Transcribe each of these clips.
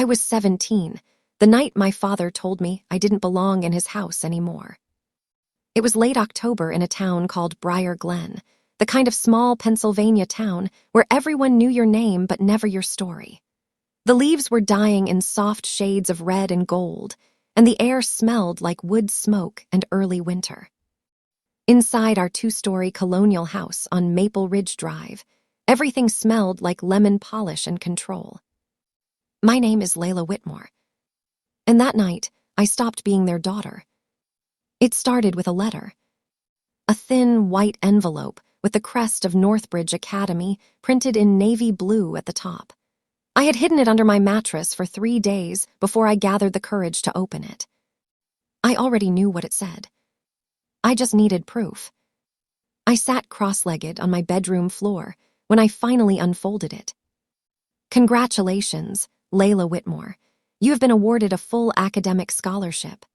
I was 17, the night my father told me I didn't belong in his house anymore. It was late October in a town called Briar Glen, the kind of small Pennsylvania town where everyone knew your name but never your story. The leaves were dying in soft shades of red and gold, and the air smelled like wood smoke and early winter. Inside our 2-story colonial house on Maple Ridge Drive, everything smelled like lemon polish and control. My name is Layla Whitmore. And that night, I stopped being their daughter. It started with a letter. A thin, white envelope with the crest of Northbridge Academy printed in navy blue at the top. I had hidden it under my mattress for 3 days before I gathered the courage to open it. I already knew what it said. I just needed proof. I sat cross-legged on my bedroom floor when I finally unfolded it. Congratulations, Layla Whitmore. You have been awarded a full academic scholarship.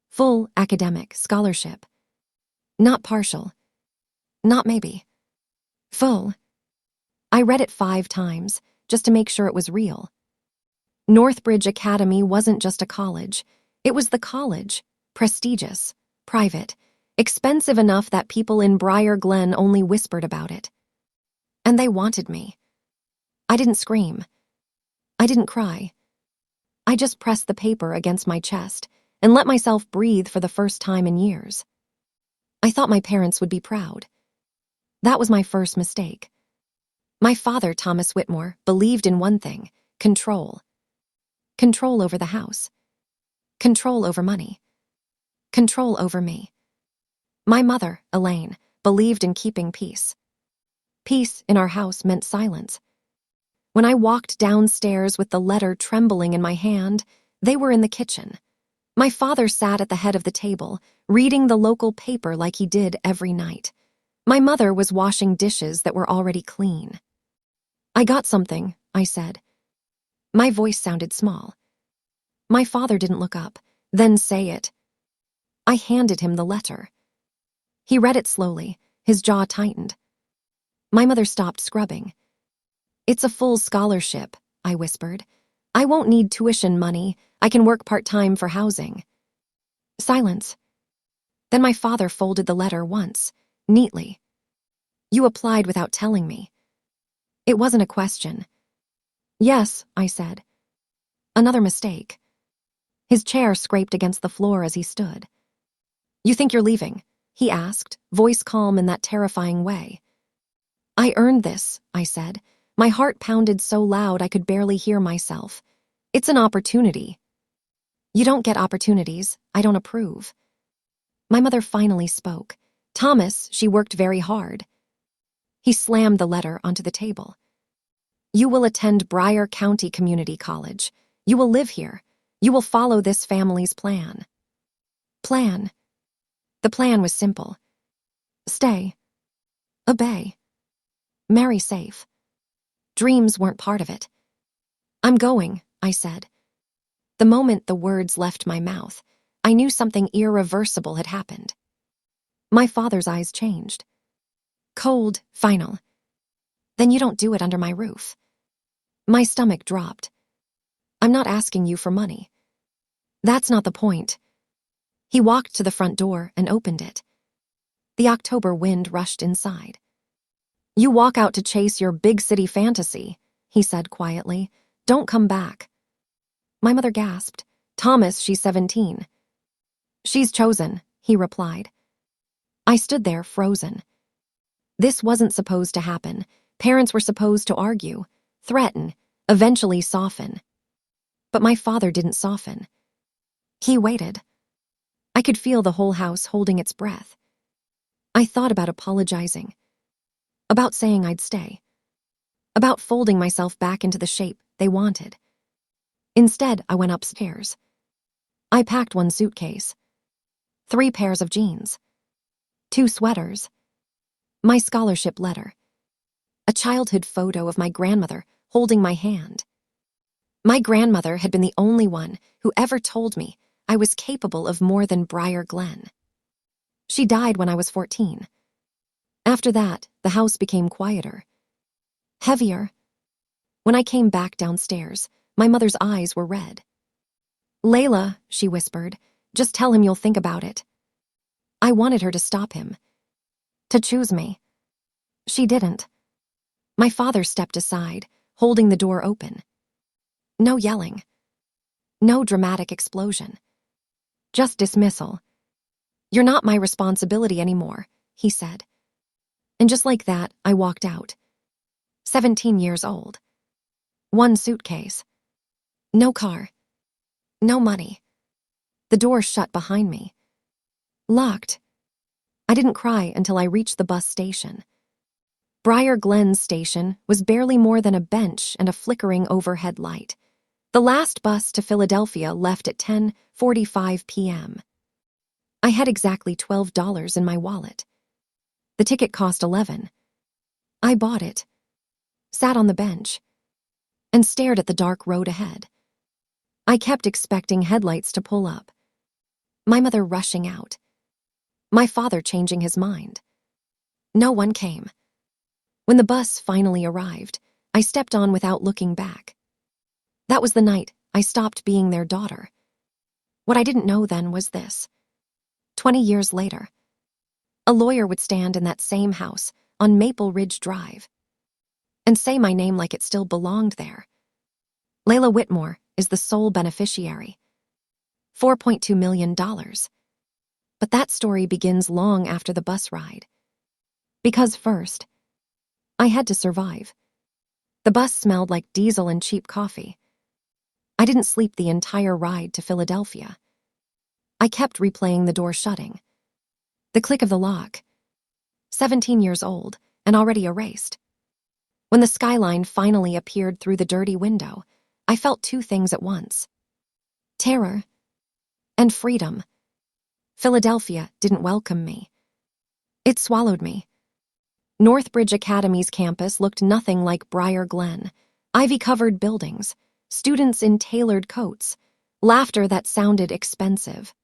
Full academic scholarship. Not partial. Not maybe. Full. I read it 5 times, just to make sure it was real. Northbridge Academy wasn't just a college. It was the college. Prestigious, private, expensive enough that people in Briar Glen only whispered about it. And they wanted me. I didn't scream. I didn't cry. I just pressed the paper against my chest and let myself breathe for the first time in years. I thought my parents would be proud. That was my first mistake. My father, Thomas Whitmore, believed in one thing: control. Control over the house. Control over money. Control over me. My mother, Elaine, believed in keeping peace. Peace in our house meant silence. When I walked downstairs with the letter trembling in my hand, they were in the kitchen. My father sat at the head of the table, reading the local paper like he did every night. My mother was washing dishes that were already clean. I got something, I said. My voice sounded small. My father didn't look up, then say it. I handed him the letter. He read it slowly, his jaw tightened. My mother stopped scrubbing. It's a full scholarship, I whispered. I won't need tuition money. I can work part-time for housing. Silence. Then my father folded the letter once, neatly. You applied without telling me. It wasn't a question. Yes, I said. Another mistake. His chair scraped against the floor as he stood. You think you're leaving? He asked, voice calm in that terrifying way. I earned this, I said. My heart pounded so loud I could barely hear myself. It's an opportunity. You don't get opportunities. I don't approve. My mother finally spoke. Thomas, she worked very hard. He slammed the letter onto the table. You will attend Briar County Community College. You will live here. You will follow this family's plan. Plan. The plan was simple. Stay. Obey. Marry safe. Dreams weren't part of it. I'm going, I said. The moment the words left my mouth, I knew something irreversible had happened. My father's eyes changed. Cold, final. Then you don't do it under my roof. My stomach dropped. I'm not asking you for money. That's not the point. He walked to the front door and opened it. The October wind rushed inside. You walk out to chase your big city fantasy, he said quietly. Don't come back. My mother gasped. Thomas, she's 17. She's chosen, he replied. I stood there frozen. This wasn't supposed to happen. Parents were supposed to argue, threaten, eventually soften. But my father didn't soften. He waited. I could feel the whole house holding its breath. I thought about apologizing. About saying I'd stay. About folding myself back into the shape they wanted. Instead, I went upstairs. I packed 1 suitcase. 3 pairs of jeans. 2 sweaters. My scholarship letter. A childhood photo of my grandmother holding my hand. My grandmother had been the only one who ever told me I was capable of more than Briar Glen. She died when I was 14. After that, the house became quieter. Heavier. When I came back downstairs, My mother's eyes were red. "Layla," she whispered, "just tell him you'll think about it." I wanted her to stop him, to choose me. She didn't. My father stepped aside, holding the door open. No yelling. No dramatic explosion. Just dismissal. "You're not my responsibility anymore," he said. And just like that, I walked out. 17 years old. One suitcase. No car. No money. The door shut behind me. Locked. I didn't cry until I reached the bus station. Briar Glen's station was barely more than a bench and a flickering overhead light. The last bus to Philadelphia left at 10:45 p.m. I had exactly $12 in my wallet. The ticket cost $11. I bought it, sat on the bench, and stared at the dark road ahead. I kept expecting headlights to pull up. My mother rushing out. My father changing his mind. No one came. When the bus finally arrived, I stepped on without looking back. That was the night I stopped being their daughter. What I didn't know then was this. 20 years later, a lawyer would stand in that same house on Maple Ridge Drive and say my name like it still belonged there. Layla Whitmore is the sole beneficiary. $4.2 million. But that story begins long after the bus ride. Because first, I had to survive. The bus smelled like diesel and cheap coffee. I didn't sleep the entire ride to Philadelphia. I kept replaying the door shutting. The click of the lock. 17 years old and already erased. When the skyline finally appeared through the dirty window, I felt two things at once. Terror and freedom. Philadelphia didn't welcome me. It swallowed me. Northbridge Academy's campus looked nothing like Briar Glen. Ivy-covered buildings, students in tailored coats, laughter that sounded expensive.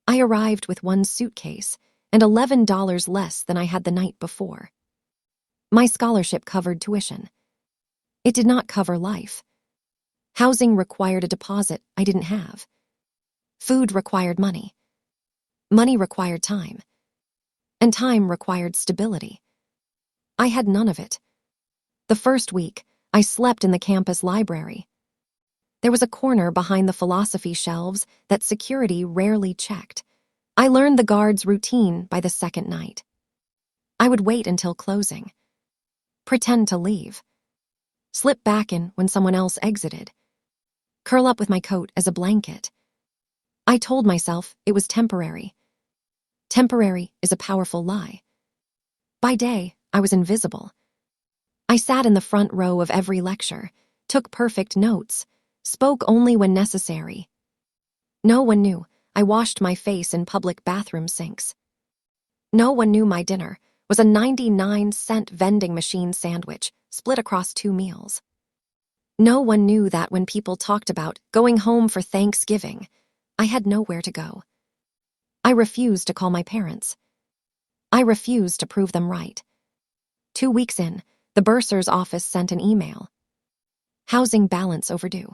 I arrived with one suitcase and $11 less than I had the night before. My scholarship covered tuition. It did not cover life. Housing required a deposit I didn't have. Food required money. Money required time. And time required stability. I had none of it. The first week, I slept in the campus library. There was a corner behind the philosophy shelves that security rarely checked. I learned the guard's routine by the second night. I would wait until closing. Pretend to leave. Slip back in when someone else exited. Curl up with my coat as a blanket. I told myself it was temporary. Temporary is a powerful lie. By day, I was invisible. I sat in the front row of every lecture, took perfect notes, spoke only when necessary. No one knew I washed my face in public bathroom sinks. No one knew my dinner was a 99-cent vending machine sandwich split across 2 meals. No one knew that when people talked about going home for Thanksgiving, I had nowhere to go. I refused to call my parents. I refused to prove them right. 2 weeks in, the bursar's office sent an email. Housing balance overdue.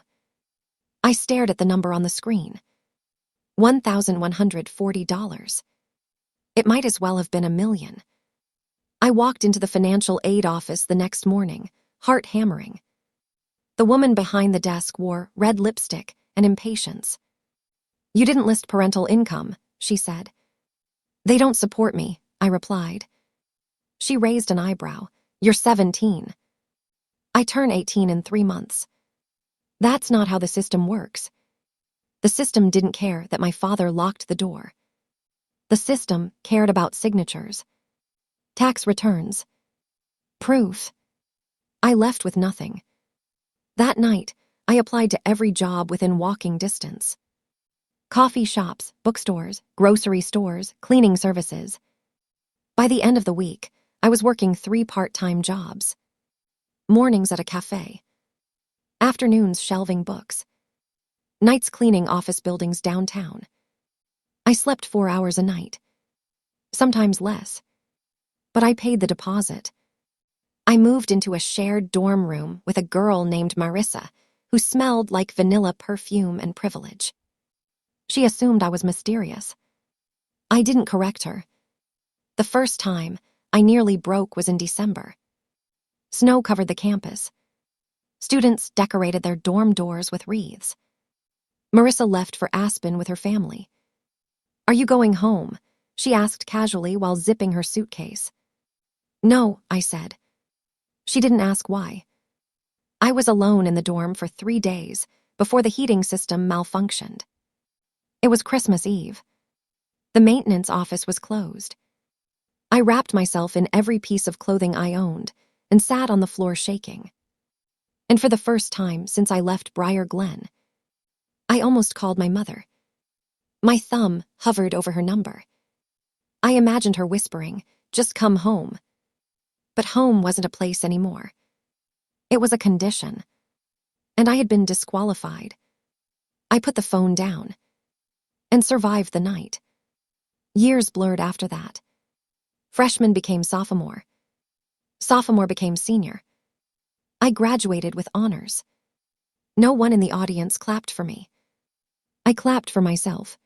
I stared at the number on the screen. $1,140. It might as well have been $1 million. I walked into the financial aid office the next morning, heart hammering. The woman behind the desk wore red lipstick and impatience. "You didn't list parental income," she said. "They don't support me," I replied. She raised an eyebrow. "You're 17. I turn 18 in 3 months. That's not how the system works." The system didn't care that my father locked the door. The system cared about signatures. Tax returns. Proof. I left with nothing. That night, I applied to every job within walking distance. Coffee shops, bookstores, grocery stores, cleaning services. By the end of the week, I was working 3 part-time jobs. Mornings at a cafe. Afternoons shelving books. Nights cleaning office buildings downtown. I slept 4 hours a night. Sometimes less. But I paid the deposit. I moved into a shared dorm room with a girl named Marissa, who smelled like vanilla perfume and privilege. She assumed I was mysterious. I didn't correct her. The first time I nearly broke was in December. Snow covered the campus. Students decorated their dorm doors with wreaths. Marissa left for Aspen with her family. "Are you going home?" she asked casually while zipping her suitcase. "No," I said. She didn't ask why. I was alone in the dorm for 3 days before the heating system malfunctioned. It was Christmas Eve. The maintenance office was closed. I wrapped myself in every piece of clothing I owned and sat on the floor shaking. And for the first time since I left Briar Glen, I almost called my mother. My thumb hovered over her number. I imagined her whispering, "Just come home." But home wasn't a place anymore. It was a condition. And I had been disqualified. I put the phone down and survived the night. Years blurred after that. Freshman became sophomore. Sophomore became senior. I graduated with honors. No one in the audience clapped for me. I clapped for myself.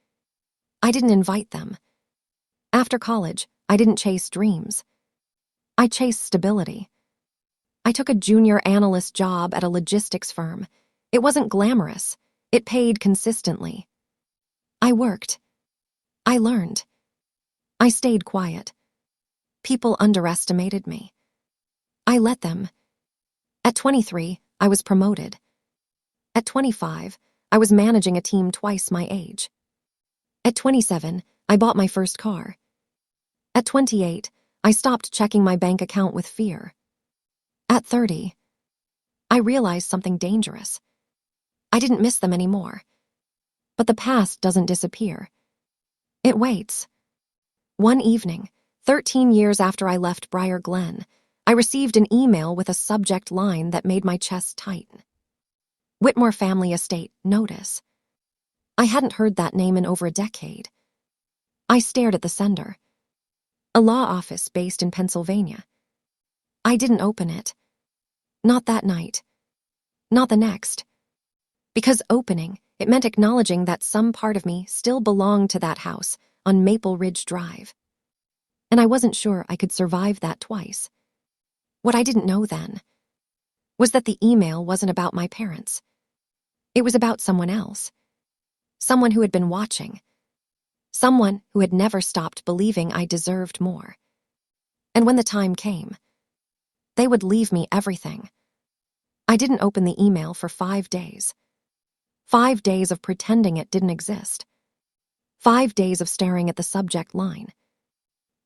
I didn't invite them. After college, I didn't chase dreams. I chased stability. I took a junior analyst job at a logistics firm. It wasn't glamorous. It paid consistently. I worked. I learned. I stayed quiet. People underestimated me. I let them. At 23, I was promoted. At 25, I was managing a team twice my age. At 27, I bought my first car. At 28, I stopped checking my bank account with fear. At 30, I realized something dangerous. I didn't miss them anymore. But the past doesn't disappear. It waits. One evening, 13 years after I left Briar Glen, I received an email with a subject line that made my chest tighten. Whitmore Family Estate, notice. I hadn't heard that name in over a decade. I stared at the sender. A law office based in Pennsylvania. I didn't open it. Not that night. Not the next. Because opening, it meant acknowledging that some part of me still belonged to that house on Maple Ridge Drive. And I wasn't sure I could survive that twice. What I didn't know then was that the email wasn't about my parents. It was about someone else. Someone who had been watching. Someone who had never stopped believing I deserved more. And when the time came, they would leave me everything. I didn't open the email for 5 days. 5 days of pretending it didn't exist. 5 days of staring at the subject line.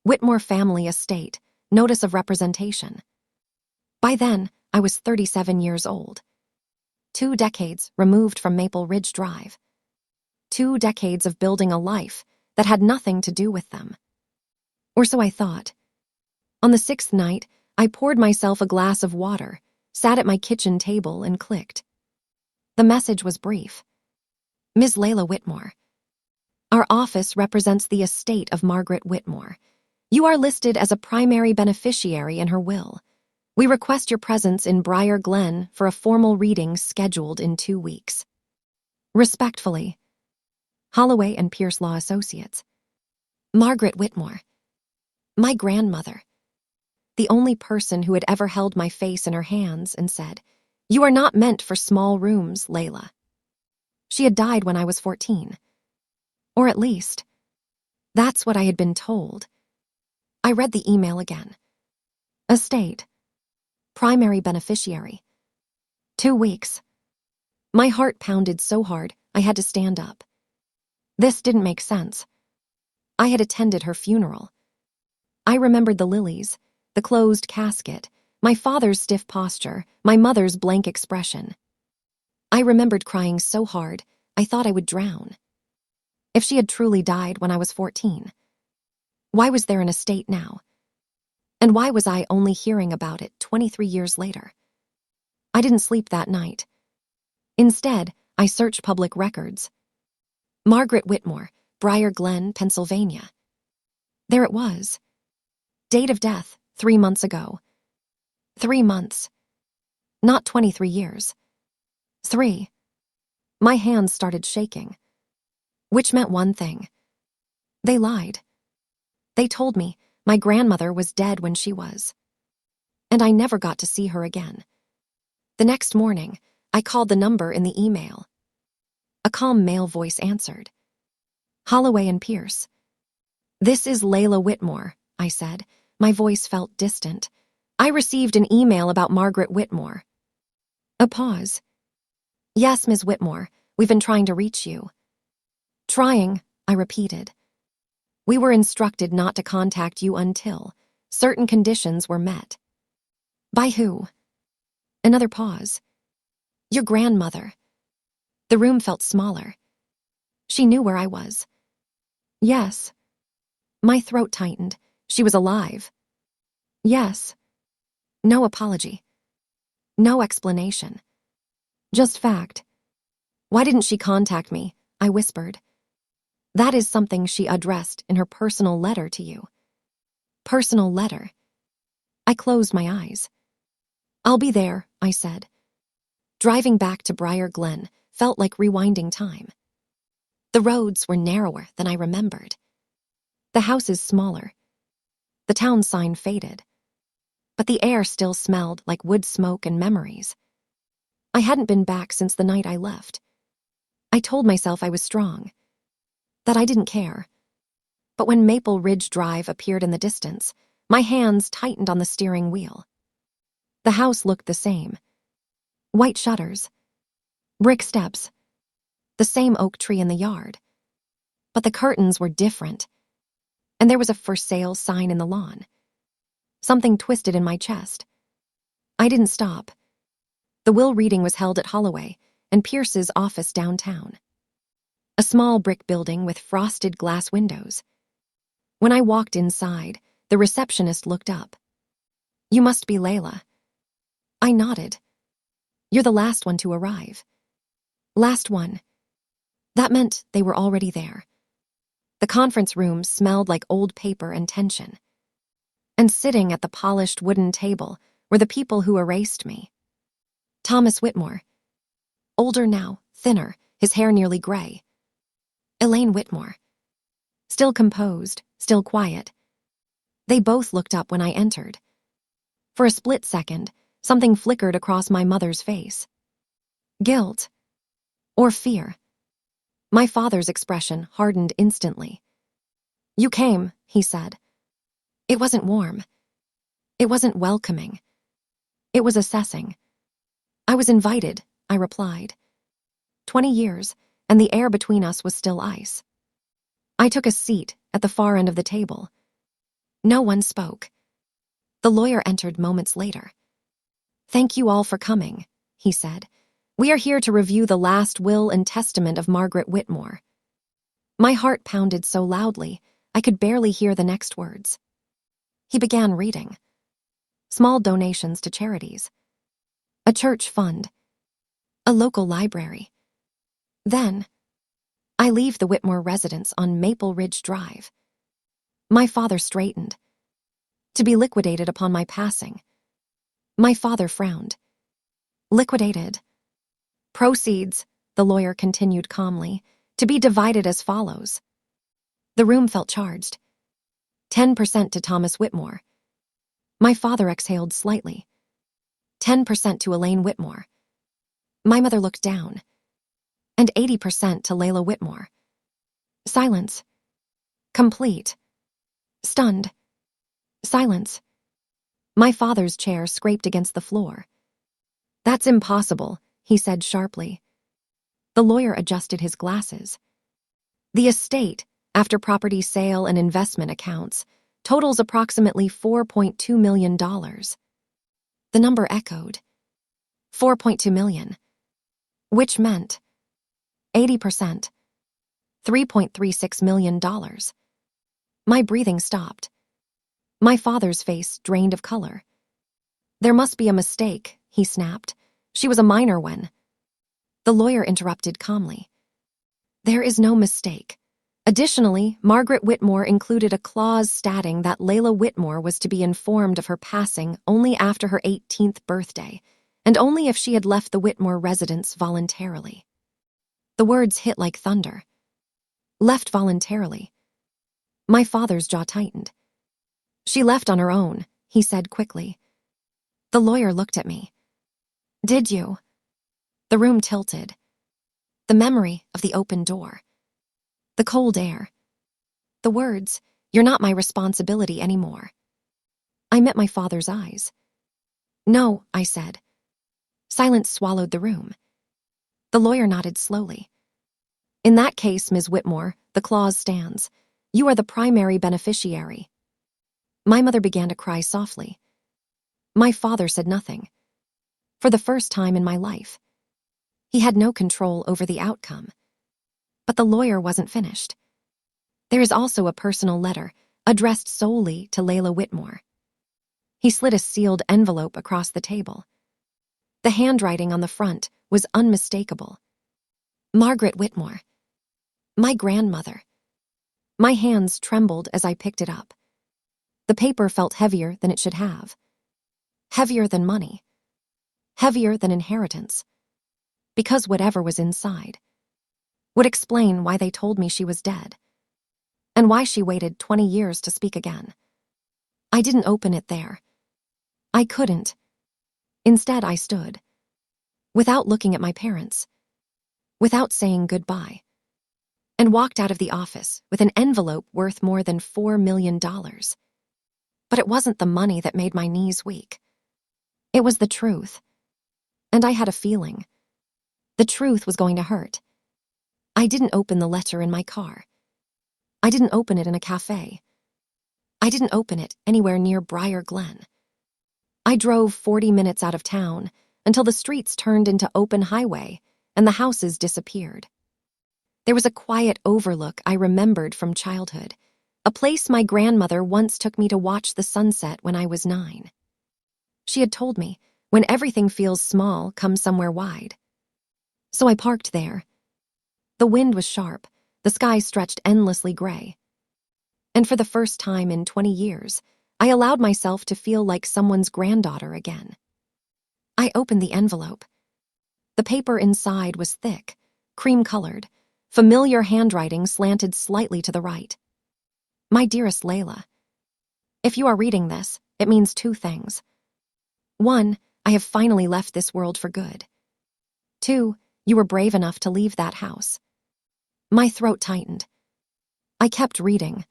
Whitmore Family Estate, Notice of Representation. By then, I was 37 years old. 2 decades removed from Maple Ridge Drive. 2 decades of building a life that had nothing to do with them. Or so I thought. On the 6th night, I poured myself a glass of water, sat at my kitchen table, and clicked. The message was brief. Ms. Layla Whitmore. Our office represents the estate of Margaret Whitmore. You are listed as a primary beneficiary in her will. We request your presence in Briar Glen for a formal reading scheduled in 2 weeks. Respectfully, Holloway and Pierce Law Associates. Margaret Whitmore. My grandmother. The only person who had ever held my face in her hands and said, "You are not meant for small rooms, Layla." She had died when I was 14. Or at least, that's what I had been told. I read the email again. Estate. Primary beneficiary. 2 weeks. My heart pounded so hard I had to stand up. This didn't make sense. I had attended her funeral. I remembered the lilies, the closed casket, my father's stiff posture, my mother's blank expression. I remembered crying so hard I thought I would drown. If she had truly died when I was 14, why was there an estate now? And why was I only hearing about it 23 years later? I didn't sleep that night. Instead, I searched public records. Margaret Whitmore, Briar Glen, Pennsylvania. There it was. Date of death, 3 months ago. 3 months. Not 23 years. 3. My hands started shaking, which meant one thing. They lied. They told me my grandmother was dead when she was, and I never got to see her again. The next morning, I called the number in the email. A calm male voice answered. Holloway and Pierce. This is Layla Whitmore, I said. My voice felt distant. I received an email about Margaret Whitmore. A pause. Yes, Ms. Whitmore, we've been trying to reach you. Trying, I repeated. We were instructed not to contact you until certain conditions were met. By who? Another pause. Your grandmother. The room felt smaller. She knew where I was. Yes. My throat tightened. She was alive. Yes. No apology. No explanation. Just fact. Why didn't she contact me? I whispered. That is something she addressed in her personal letter to you. Personal letter. I closed my eyes. I'll be there, I said. Driving back to Briar Glen felt like rewinding time. The roads were narrower than I remembered. The houses smaller. The town sign faded. But the air still smelled like wood smoke and memories. I hadn't been back since the night I left. I told myself I was strong, that I didn't care. But when Maple Ridge Drive appeared in the distance, my hands tightened on the steering wheel. The house looked the same. White shutters, brick steps, the same oak tree in the yard. But the curtains were different, and there was a for sale sign in the lawn. Something twisted in my chest. I didn't stop. The will reading was held at Holloway and Pierce's office downtown. A small brick building with frosted glass windows. When I walked inside, the receptionist looked up. You must be Layla. I nodded. You're the last one to arrive. Last one. That meant they were already there. The conference room smelled like old paper and tension. And sitting at the polished wooden table were the people who erased me. Thomas Whitmore. Older now, thinner, his hair nearly gray. Elaine Whitmore. Still composed, still quiet. They both looked up when I entered. For a split second, something flickered across my mother's face. Guilt. Or fear. My father's expression hardened instantly. You came, he said. It wasn't warm. It wasn't welcoming. It was assessing. I was invited, I replied. 20 years, and the air between us was still ice. I took a seat at the far end of the table. No one spoke. The lawyer entered moments later. Thank you all for coming, he said. We are here to review the last will and testament of Margaret Whitmore. My heart pounded so loudly, I could barely hear the next words. He began reading. Small donations to charities. A church fund. A local library. Then, I leave the Whitmore residence on Maple Ridge Drive. My father straightened. To be liquidated upon my passing. My father frowned. Liquidated. Proceeds, the lawyer continued calmly, to be divided as follows. The room felt charged. 10% to Thomas Whitmore. My father exhaled slightly. 10% to Elaine Whitmore. My mother looked down. And 80% to Layla Whitmore. Silence. Complete. Stunned. Silence. My father's chair scraped against the floor. That's impossible, he said sharply. The lawyer adjusted his glasses. The estate, after property sale and investment accounts, totals approximately $4.2 million. The number echoed. 4.2 million. Which meant 80%. $3.36 million. My breathing stopped. My father's face drained of color. There must be a mistake, he snapped. She was a minor when. The lawyer interrupted calmly. There is no mistake. Additionally, Margaret Whitmore included a clause stating that Layla Whitmore was to be informed of her passing only after her 18th birthday, and only if she had left the Whitmore residence voluntarily. The words hit like thunder. Left voluntarily. My father's jaw tightened. She left on her own, he said quickly. The lawyer looked at me. Did you? The room tilted. The memory of the open door. The cold air. The words, "You're not my responsibility anymore." I met my father's eyes. No, I said. Silence swallowed the room. The lawyer nodded slowly. In that case, Ms. Whitmore, the clause stands. You are the primary beneficiary. My mother began to cry softly. My father said nothing. For the first time in my life. He had no control over the outcome. But the lawyer wasn't finished. There is also a personal letter, addressed solely to Layla Whitmore. He slid a sealed envelope across the table. The handwriting on the front was unmistakable. Margaret Whitmore. My grandmother. My hands trembled as I picked it up. The paper felt heavier than it should have. Heavier than money. Heavier than inheritance. Because whatever was inside would explain why they told me she was dead, and why she waited 20 years to speak again. I didn't open it there. I couldn't. Instead, I stood, without looking at my parents, without saying goodbye, and walked out of the office with an envelope worth more than $4 million. But it wasn't the money that made my knees weak. It was the truth. And I had a feeling. The truth was going to hurt. I didn't open the letter in my car. I didn't open it in a cafe. I didn't open it anywhere near Briar Glen. I drove 40 minutes out of town until the streets turned into open highway and the houses disappeared. There was a quiet overlook I remembered from childhood, a place my grandmother once took me to watch the sunset when I was 9. She had told me, when everything feels small, come somewhere wide. So I parked there. The wind was sharp, the sky stretched endlessly gray. And for the first time in 20 years, I allowed myself to feel like someone's granddaughter again. I opened the envelope. The paper inside was thick, cream-colored, familiar handwriting slanted slightly to the right. My dearest Layla, if you are reading this, it means 2 things. 1, I have finally left this world for good. 2, you were brave enough to leave that house. My throat tightened. I kept reading.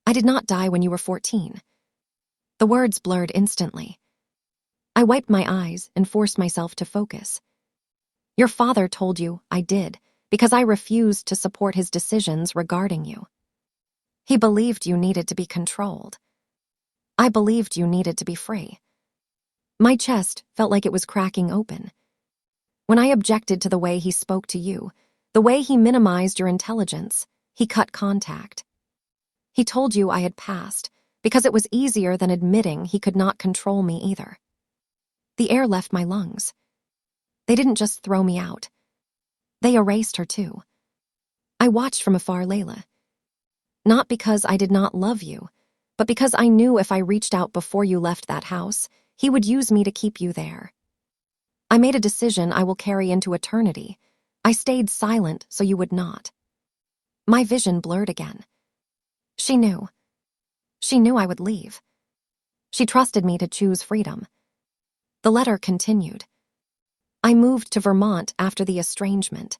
I did not die when you were 14. The words blurred instantly. I wiped my eyes and forced myself to focus. Your father told you I did because I refused to support his decisions regarding you. He believed you needed to be controlled. I believed you needed to be free. My chest felt like it was cracking open. When I objected to the way he spoke to you, the way he minimized your intelligence, he cut contact. He told you I had passed because it was easier than admitting he could not control me either. The air left my lungs. They didn't just throw me out. They erased her too. I watched from afar Layla. Not because I did not love you, but because I knew if I reached out before you left that house, he would use me to keep you there. I made a decision I will carry into eternity. I stayed silent so you would not. My vision blurred again. She knew. She knew I would leave. She trusted me to choose freedom. The letter continued. I moved to Vermont after the estrangement.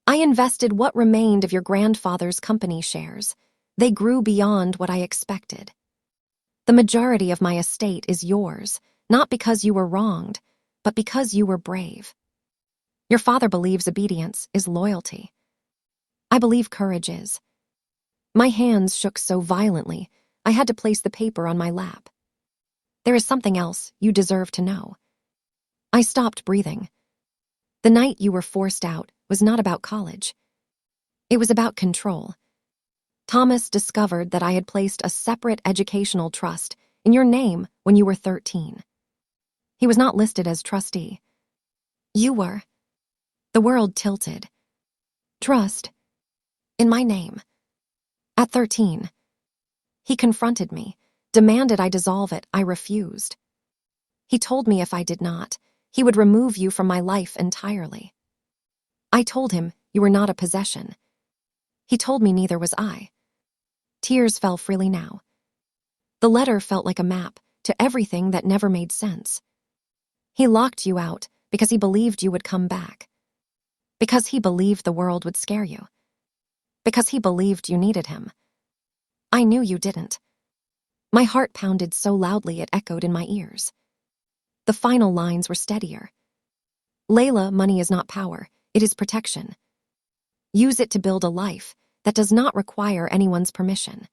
I invested what remained of your grandfather's company shares. They grew beyond what I expected. The majority of my estate is yours, not because you were wronged, but because you were brave. Your father believes obedience is loyalty. I believe courage is. My hands shook so violently, I had to place the paper on my lap. There is something else you deserve to know. I stopped breathing. The night you were forced out was not about college. It was about control. Thomas discovered that I had placed a separate educational trust in your name when you were 13. He was not listed as trustee. You were. The world tilted. Trust. In my name. At 13. He confronted me, demanded I dissolve it. I refused. He told me if I did not, he would remove you from my life entirely. I told him you were not a possession. He told me neither was I. Tears fell freely now. The letter felt like a map to everything that never made sense. He locked you out because he believed you would come back. Because he believed the world would scare you. Because he believed you needed him. I knew you didn't. My heart pounded so loudly it echoed in my ears. The final lines were steadier. Layla, money is not power, it is protection. Use it to build a life that does not require anyone's permission.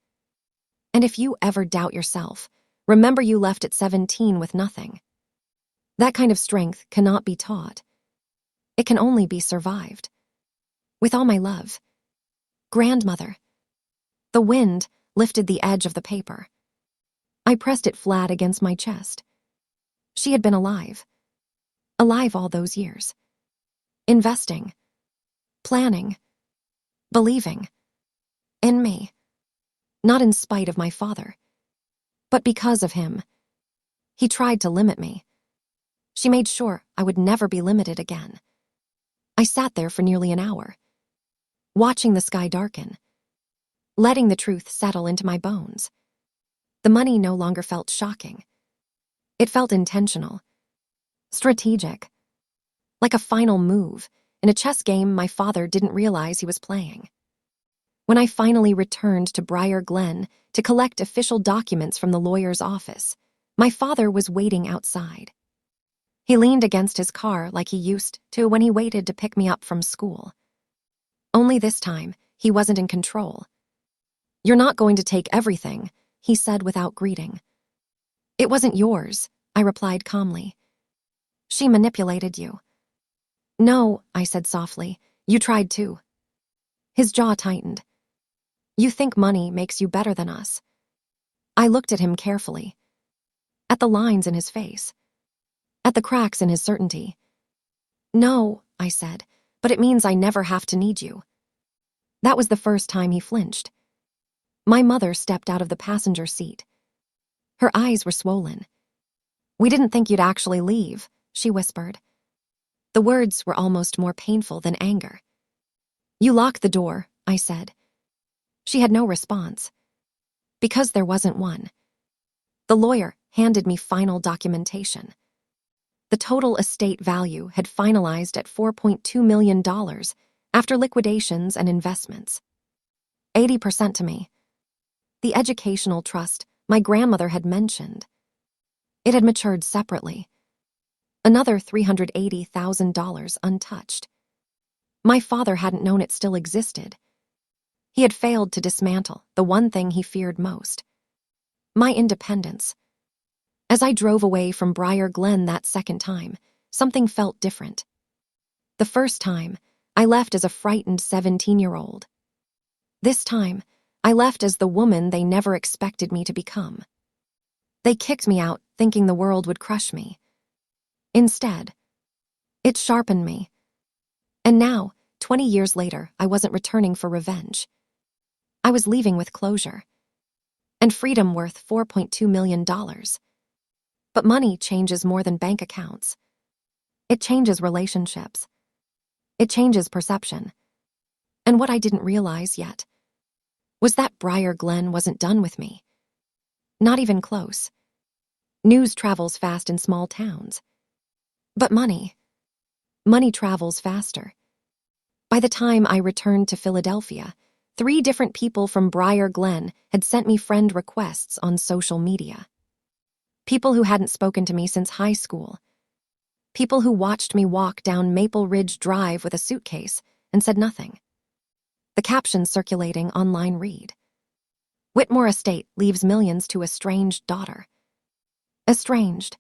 And if you ever doubt yourself, remember you left at 17 with nothing. That kind of strength cannot be taught. It can only be survived. With all my love. Grandmother. The wind lifted the edge of the paper. I pressed it flat against my chest. She had been alive. Alive all those years. Investing. Planning. Believing. In me. Not in spite of my father. But because of him. He tried to limit me. She made sure I would never be limited again. I sat there for nearly an hour. Watching the sky darken. Letting the truth settle into my bones. The money no longer felt shocking. It felt intentional. Strategic. Like a final move in a chess game my father didn't realize he was playing. When I finally returned to Briar Glen to collect official documents from the lawyer's office, my father was waiting outside. He leaned against his car like he used to when he waited to pick me up from school. Only this time, he wasn't in control. "You're not going to take everything," he said without greeting. "It wasn't yours," I replied calmly. "She manipulated you." "No," I said softly. "You tried to." His jaw tightened. "You think money makes you better than us." I looked at him carefully. At the lines in his face. At the cracks in his certainty. "No," I said, "but it means I never have to need you." That was the first time he flinched. My mother stepped out of the passenger seat. Her eyes were swollen. "We didn't think you'd actually leave," she whispered. The words were almost more painful than anger. "You locked the door," I said. She had no response. Because there wasn't one. The lawyer handed me final documentation. The total estate value had finalized at $4.2 million after liquidations and investments. 80% to me. The educational trust my grandmother had mentioned. It had matured separately. Another $380,000 untouched. My father hadn't known it still existed. He had failed to dismantle the one thing he feared most. My independence. As I drove away from Briar Glen that second time, something felt different. The first time, I left as a frightened 17-year-old. This time, I left as the woman they never expected me to become. They kicked me out thinking the world would crush me. Instead, it sharpened me. And now, 20 years later, I wasn't returning for revenge. I was leaving with closure. And freedom worth $4.2 million. But money changes more than bank accounts. It changes relationships. It changes perception. And what I didn't realize yet was that Briar Glen wasn't done with me. Not even close. News travels fast in small towns. But money travels faster. By the time I returned to Philadelphia, 3 different people from Briar Glen had sent me friend requests on social media. People who hadn't spoken to me since high school. People who watched me walk down Maple Ridge Drive with a suitcase and said nothing. The captions circulating online read, "Whitmore Estate leaves millions to estranged daughter." Estranged.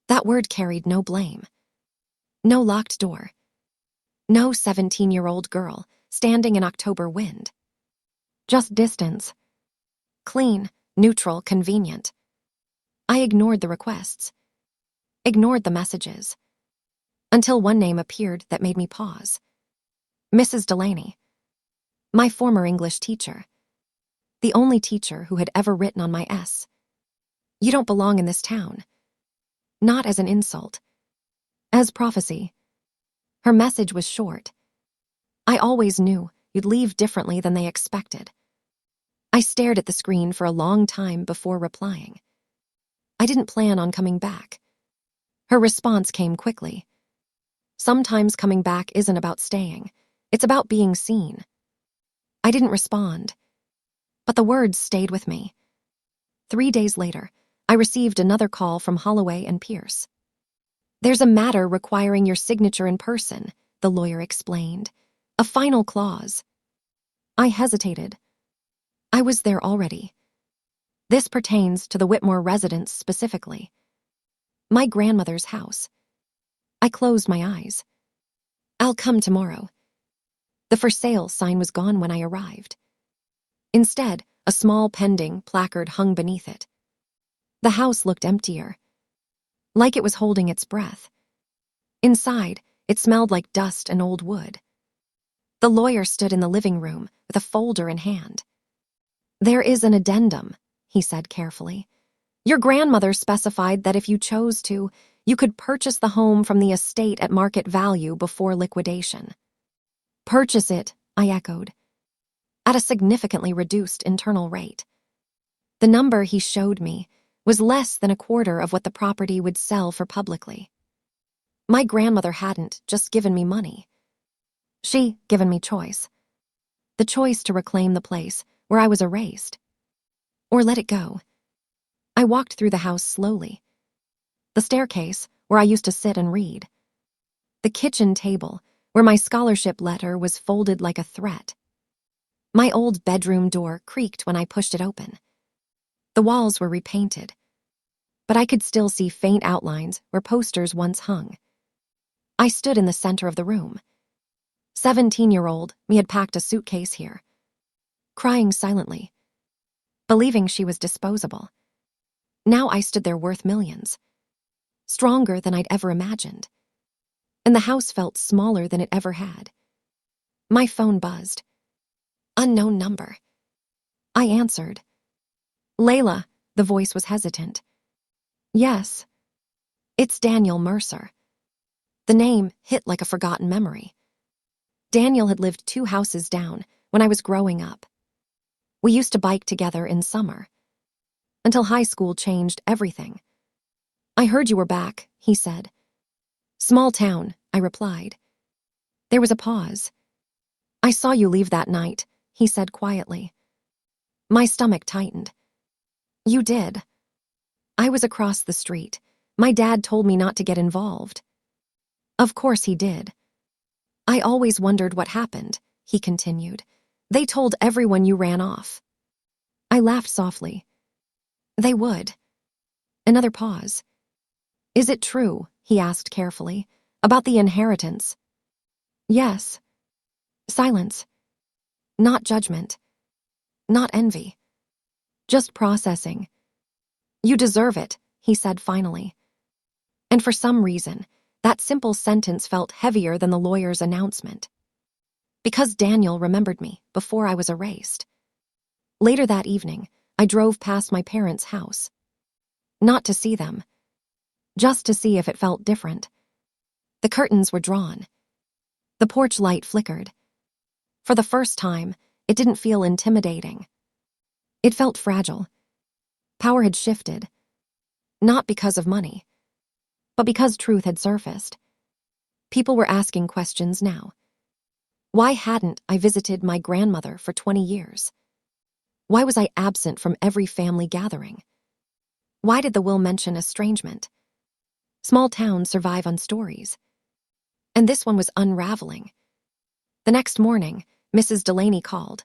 That word carried no blame. No locked door. No 17-year-old girl standing in October wind. Just distance. Clean, neutral, convenient. I ignored the requests. Ignored the messages. Until one name appeared that made me pause. Mrs. Delaney. My former English teacher. The only teacher who had ever written on my S. "You don't belong in this town." Not as an insult. As prophecy. Her message was short. I always knew you'd leave differently than they expected. I stared at the screen for a long time before replying. I didn't plan on coming back. Her response came quickly. Sometimes coming back isn't about staying. It's about being seen. I didn't respond, but the words stayed with me. 3 days later, I received another call from Holloway and Pierce. There's a matter requiring your signature in person, the lawyer explained. A final clause. I hesitated. I was there already. This pertains to the Whitmore residence specifically. My grandmother's house. I closed my eyes. I'll come tomorrow. The for sale sign was gone when I arrived. Instead, a small pending placard hung beneath it. The house looked emptier, like it was holding its breath. Inside, it smelled like dust and old wood. The lawyer stood in the living room with a folder in hand. There is an addendum, he said carefully. Your grandmother specified that if you chose to, you could purchase the home from the estate at market value before liquidation. Purchase it, I echoed, at a significantly reduced internal rate. The number he showed me was less than a quarter of what the property would sell for publicly. My grandmother hadn't just given me money. She'd given me choice. The choice to reclaim the place where I was erased, or let it go. I walked through the house slowly. The staircase, where I used to sit and read. The kitchen table, where my scholarship letter was folded like a threat. My old bedroom door creaked when I pushed it open. The walls were repainted, but I could still see faint outlines where posters once hung. I stood in the center of the room. 17-year-old me had packed a suitcase here, crying silently, believing she was disposable. Now I stood there worth millions, stronger than I'd ever imagined. And the house felt smaller than it ever had. My phone buzzed. Unknown number. I answered. Layla, the voice was hesitant. Yes. It's Daniel Mercer. The name hit like a forgotten memory. Daniel had lived 2 houses down when I was growing up. We used to bike together in summer, until high school changed everything. I heard you were back, he said. Small town, I replied. There was a pause. I saw you leave that night, he said quietly. My stomach tightened. You did. I was across the street. My dad told me not to get involved. Of course he did. I always wondered what happened, he continued. They told everyone you ran off. I laughed softly. They would. Another pause. Is it true, he asked carefully, about the inheritance? Yes. Silence. Not judgment. Not envy. Just processing. You deserve it, he said finally. And for some reason, that simple sentence felt heavier than the lawyer's announcement. Because Daniel remembered me before I was erased. Later that evening, I drove past my parents' house. Not to see them, just to see if it felt different. The curtains were drawn. The porch light flickered. For the first time, it didn't feel intimidating. It felt fragile. Power had shifted. Not because of money, but because truth had surfaced. People were asking questions now. Why hadn't I visited my grandmother for 20 years? Why was I absent from every family gathering? Why did the will mention estrangement? Small towns survive on stories. And this one was unraveling. The next morning, Mrs. Delaney called.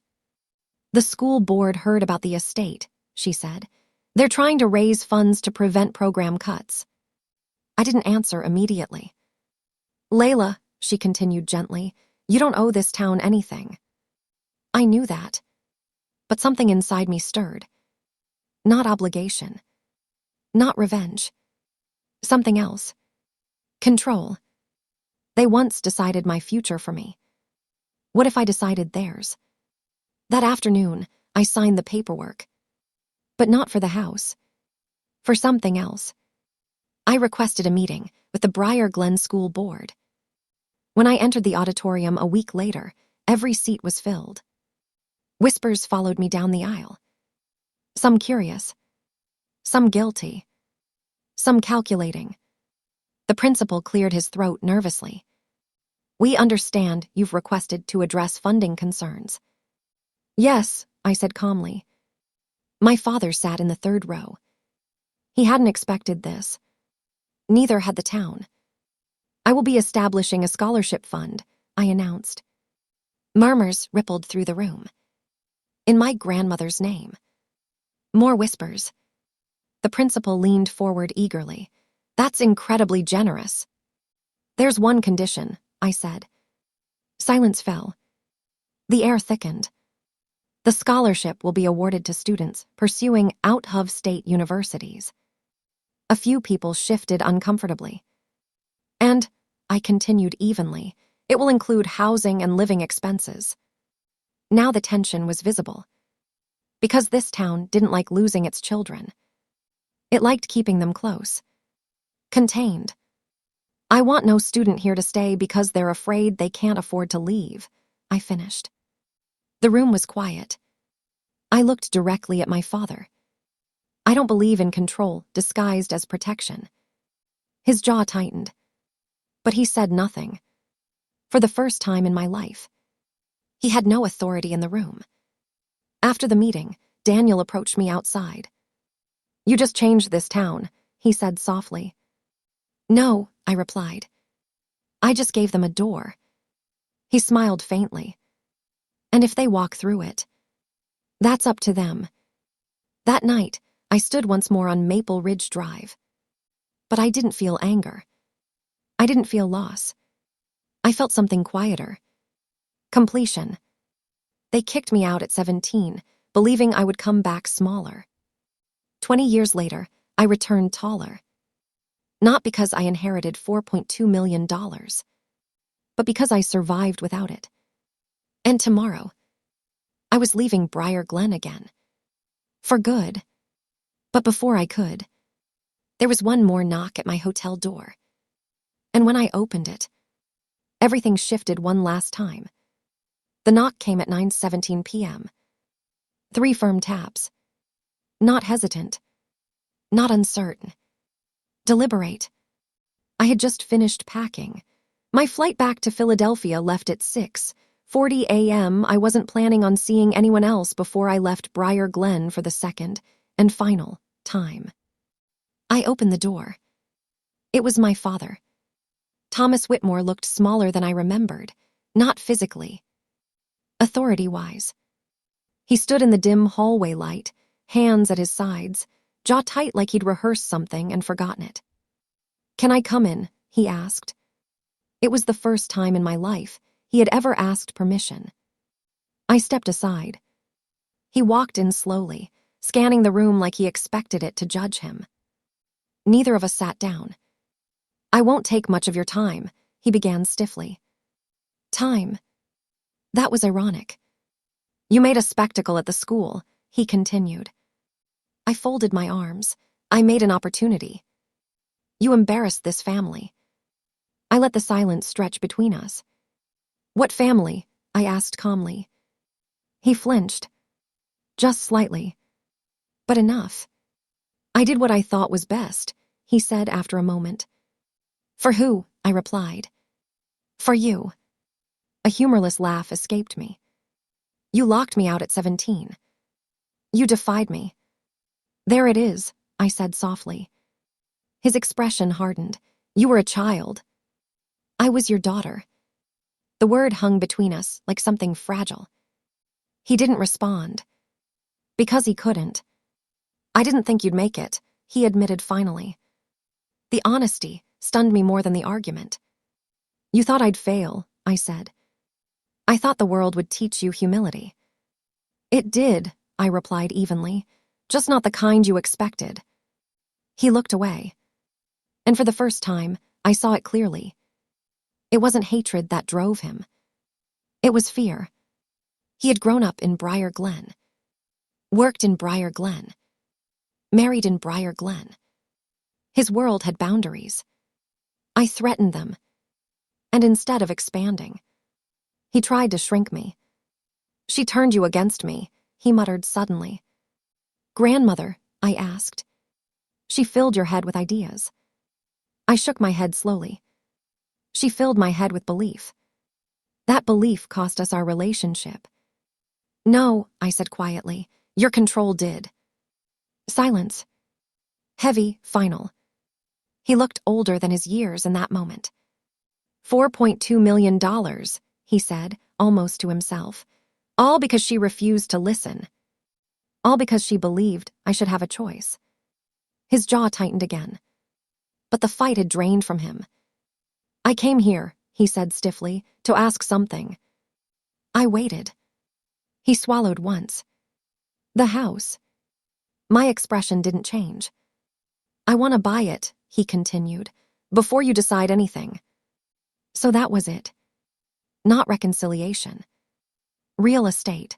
The school board heard about the estate, she said. They're trying to raise funds to prevent program cuts. I didn't answer immediately. Layla, she continued gently, you don't owe this town anything. I knew that, but something inside me stirred. Not obligation. Not revenge. Something else. Control. They once decided my future for me. What if I decided theirs? That afternoon, I signed the paperwork. But not for the house. For something else. I requested a meeting with the Briar Glen School Board. When I entered the auditorium a week later, every seat was filled. Whispers followed me down the aisle. Some curious, some guilty, some calculating. The principal cleared his throat nervously. "We understand you've requested to address funding concerns." "Yes," I said calmly. My father sat in the third row. He hadn't expected this. Neither had the town. "I will be establishing a scholarship fund," I announced. Murmurs rippled through the room. "In my grandmother's name." More whispers. The principal leaned forward eagerly. "That's incredibly generous." "There's one condition," I said. Silence fell. The air thickened. "The scholarship will be awarded to students pursuing out-of-state universities." A few people shifted uncomfortably. "And," I continued evenly, "it will include housing and living expenses." Now the tension was visible. Because this town didn't like losing its children. It liked keeping them close. Contained. "I want no student here to stay because they're afraid they can't afford to leave," I finished. The room was quiet. I looked directly at my father. I don't believe in control disguised as protection. His jaw tightened. But he said nothing. For the first time in my life. He had no authority in the room. After the meeting, Daniel approached me outside. "You just changed this town," he said softly. "No," I replied. "I just gave them a door." He smiled faintly. "And if they walk through it, that's up to them." That night, I stood once more on Maple Ridge Drive. But I didn't feel anger. I didn't feel loss. I felt something quieter. Completion. They kicked me out at 17, believing I would come back smaller. 20 years later, I returned taller. Not because I inherited $4.2 million, but because I survived without it. And tomorrow, I was leaving Briar Glen again. For good. But before I could, there was one more knock at my hotel door. And when I opened it, everything shifted one last time. The knock came at 9:17 p.m. 3 firm taps. Not hesitant. Not uncertain. Deliberate. I had just finished packing. My flight back to Philadelphia left at 6:40 a.m. I wasn't planning on seeing anyone else before I left Briar Glen for the second and final time. I opened the door. It was my father. Thomas Whitmore looked smaller than I remembered, not physically. Authority-wise. He stood in the dim hallway light, hands at his sides, jaw tight like he'd rehearsed something and forgotten it. "Can I come in?" he asked. It was the first time in my life he had ever asked permission. I stepped aside. He walked in slowly, scanning the room like he expected it to judge him. Neither of us sat down. "I won't take much of your time," he began stiffly. Time. That was ironic. "You made a spectacle at the school," he continued. I folded my arms. "I made an opportunity. You embarrassed this family." I let the silence stretch between us. "What family?" I asked calmly. He flinched. Just slightly. But enough. "I did what I thought was best," he said after a moment. "For who?" I replied. "For you." A humorless laugh escaped me. "You locked me out at 17. You defied me." "There it is," I said softly. His expression hardened. "You were a child. I was your daughter." The word hung between us like something fragile. He didn't respond. Because he couldn't. "I didn't think you'd make it," he admitted finally. The honesty stunned me more than the argument. "You thought I'd fail," I said. "I thought the world would teach you humility." "It did," I replied evenly, "just not the kind you expected." He looked away. And for the first time, I saw it clearly. It wasn't hatred that drove him. It was fear. He had grown up in Briar Glen. Worked in Briar Glen. Married in Briar Glen. His world had boundaries. I threatened them, and instead of expanding, he tried to shrink me. She turned you against me, he muttered suddenly. Grandmother, I asked. She filled your head with ideas. I shook my head slowly. She filled my head with belief. That belief cost us our relationship. No, I said quietly, your control did. Silence. Heavy, final. He looked older than his years in that moment. $4.2 million, he said, almost to himself. All because she refused to listen. All because she believed I should have a choice. His jaw tightened again. But the fight had drained from him. I came here, he said stiffly, to ask something. I waited. He swallowed once. The house. My expression didn't change. I want to buy it, he continued, before you decide anything. So that was it. Not reconciliation. Real estate.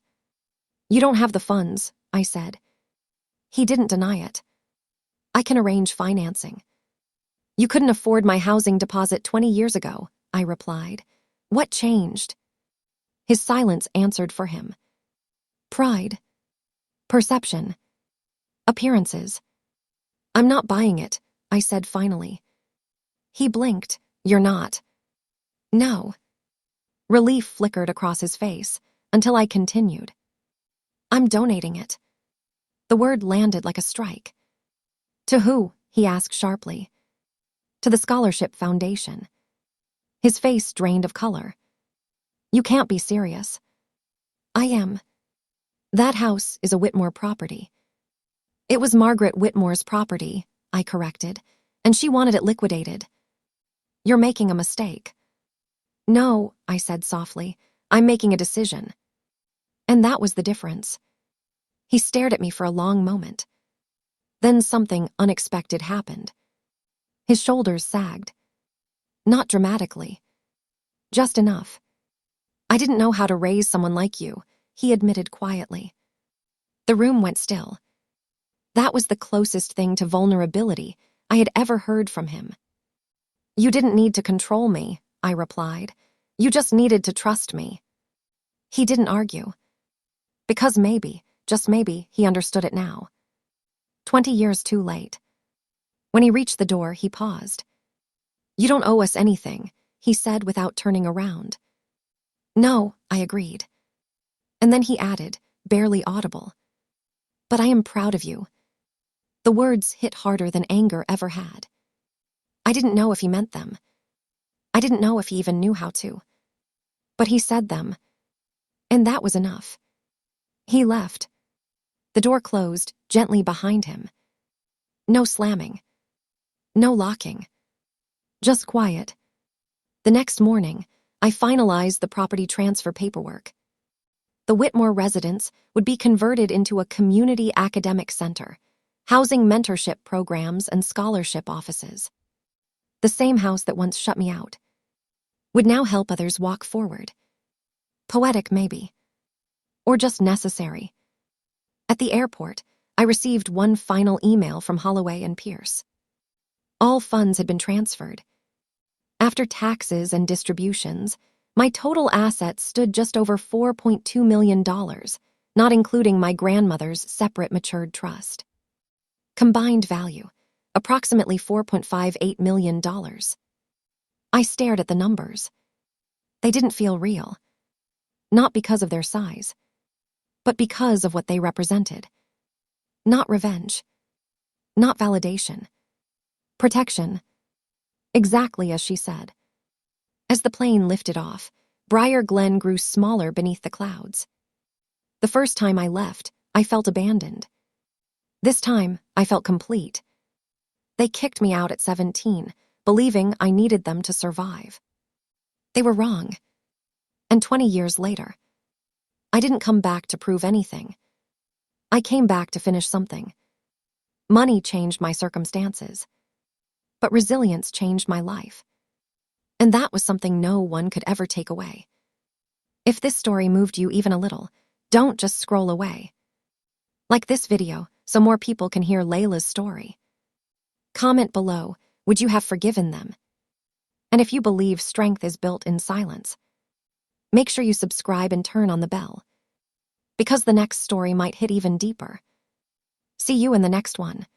You don't have the funds, I said. He didn't deny it. I can arrange financing. You couldn't afford my housing deposit 20 years ago, I replied. What changed? His silence answered for him. Pride. Perception. Appearances. I'm not buying it, I said finally. He blinked. You're not. No. Relief flickered across his face until I continued. I'm donating it. The word landed like a strike. To who? He asked sharply. To the Scholarship Foundation. His face drained of color. You can't be serious. I am. That house is a Whitmore property. It was Margaret Whitmore's property, I corrected, and she wanted it liquidated. You're making a mistake. No, I said softly, I'm making a decision. And that was the difference. He stared at me for a long moment. Then something unexpected happened. His shoulders sagged. Not dramatically. Just enough. I didn't know how to raise someone like you, he admitted quietly. The room went still. That was the closest thing to vulnerability I had ever heard from him. You didn't need to control me, I replied. You just needed to trust me. He didn't argue. Because maybe, just maybe, he understood it now. 20 years too late. When he reached the door, he paused. You don't owe us anything, he said without turning around. No, I agreed. And then he added, barely audible. But I am proud of you. The words hit harder than anger ever had. I didn't know if he meant them. I didn't know if he even knew how to. But he said them. And that was enough. He left. The door closed gently behind him. No slamming. No locking. Just quiet. The next morning, I finalized the property transfer paperwork. The Whitmore residence would be converted into a community academic center, housing mentorship programs and scholarship offices. The same house that once shut me out would now help others walk forward. Poetic, maybe. Or just necessary. At the airport, I received one final email from Holloway and Pierce. All funds had been transferred. After taxes and distributions, my total assets stood just over $4.2 million, not including my grandmother's separate matured trust. Combined value, approximately $4.58 million. I stared at the numbers. They didn't feel real. Not because of their size, but because of what they represented. Not revenge. Not validation. Protection. Exactly as she said. As the plane lifted off, Briar Glen grew smaller beneath the clouds. The first time I left, I felt abandoned. This time, I felt complete. They kicked me out at 17, believing I needed them to survive. They were wrong. And 20 years later, I didn't come back to prove anything. I came back to finish something. Money changed my circumstances, but resilience changed my life. And that was something no one could ever take away. If this story moved you even a little, don't just scroll away. Like this video so more people can hear Layla's story. Comment below, would you have forgiven them? And if you believe strength is built in silence, make sure you subscribe and turn on the bell, because the next story might hit even deeper. See you in the next one.